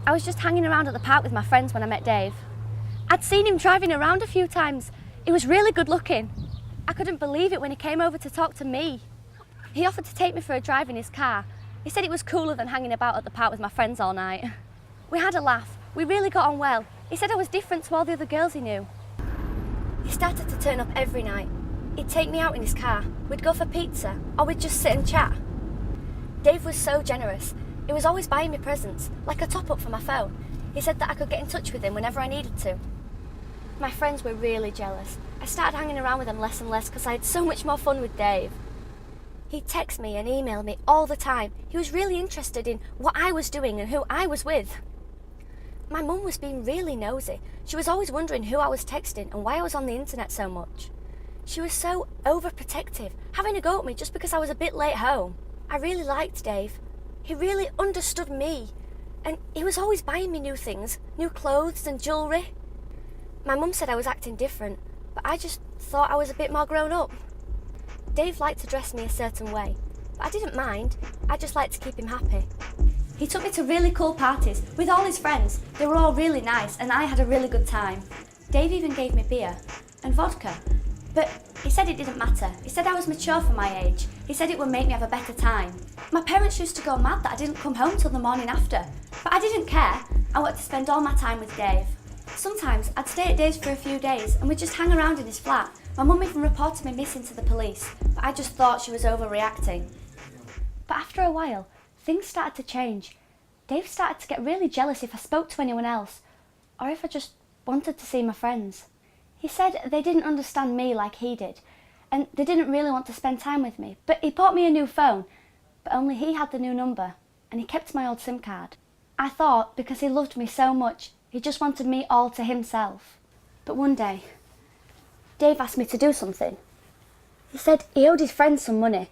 I was just hanging around at the park with my friends when I met Dave. I'd seen him driving around a few times. He was really good looking. I couldn't believe it when he came over to talk to me. He offered to take me for a drive in his car. He said it was cooler than hanging about at the park with my friends all night. We had a laugh. We really got on well. He said I was different to all the other girls he knew. He started to turn up every night. He'd take me out in his car. We'd go for pizza, or we'd just sit and chat. Dave was so generous. He was always buying me presents, like a top-up for my phone. He said that I could get in touch with him whenever I needed to. My friends were really jealous. I started hanging around with them less and less because I had so much more fun with Dave. He'd text me and email me all the time. He was really interested in what I was doing and who I was with. My mum was being really nosy. She was always wondering who I was texting and why I was on the internet so much. She was so overprotective, having a go at me just because I was a bit late home. I really liked Dave. He really understood me. And he was always buying me new things, new clothes and jewellery. My mum said I was acting different, but I just thought I was a bit more grown up. Dave liked to dress me a certain way, but I didn't mind. I just liked to keep him happy. He took me to really cool parties with all his friends. They were all really nice and I had a really good time. Dave even gave me beer and vodka, but he said it didn't matter. He said I was mature for my age. He said it would make me have a better time. My parents used to go mad that I didn't come home till the morning after, but I didn't care. I wanted to spend all my time with Dave. Sometimes I'd stay at Dave's for a few days and we'd just hang around in his flat. My mum even reported me missing to the police, but I just thought she was overreacting. But after a while, things started to change. Dave started to get really jealous if I spoke to anyone else, or if I just wanted to see my friends. He said they didn't understand me like he did, and they didn't really want to spend time with me. But he bought me a new phone, but only he had the new number, and he kept my old SIM card. I thought because he loved me so much, he just wanted me all to himself. But one day, Dave asked me to do something. He said he owed his friend some money,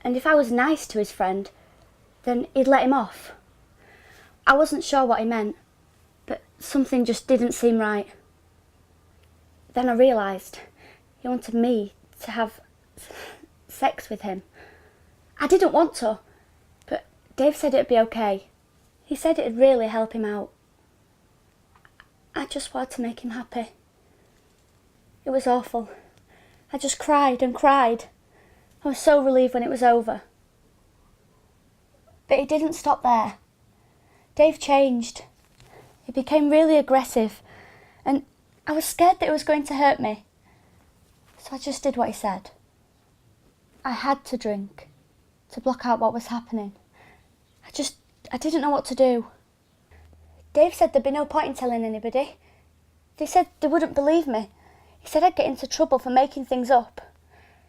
and if I was nice to his friend, then he'd let him off. I wasn't sure what he meant, but something just didn't seem right. Then I realised he wanted me to have sex with him. I didn't want to, but Dave said it'd be okay. He said it'd really help him out. I just wanted to make him happy. It was awful. I just cried and cried. I was so relieved when it was over. But it didn't stop there. Dave changed. He became really aggressive, and I was scared that it was going to hurt me. So I just did what he said. I had to drink to block out what was happening. I didn't know what to do. Dave said there'd be no point in telling anybody. They said they wouldn't believe me. He said I'd get into trouble for making things up.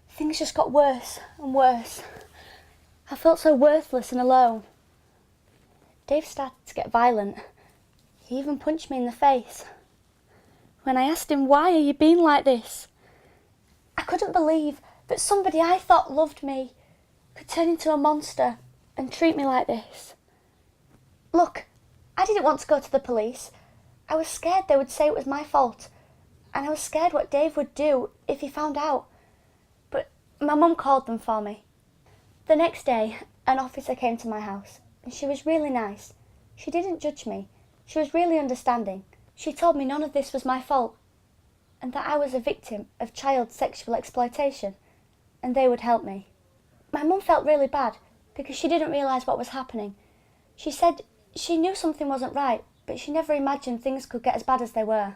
Things just got worse and worse. I felt so worthless and alone. Dave started to get violent. He even punched me in the face. When I asked him, "Why are you being like this?" I couldn't believe that somebody I thought loved me could turn into a monster and treat me like this. Look, I didn't want to go to the police. I was scared they would say it was my fault, and I was scared what Dave would do if he found out. But my mum called them for me. The next day, an officer came to my house, and she was really nice. She didn't judge me. She was really understanding. She told me none of this was my fault, and that I was a victim of child sexual exploitation, and they would help me. My mum felt really bad because she didn't realise what was happening. She said she knew something wasn't right, but she never imagined things could get as bad as they were.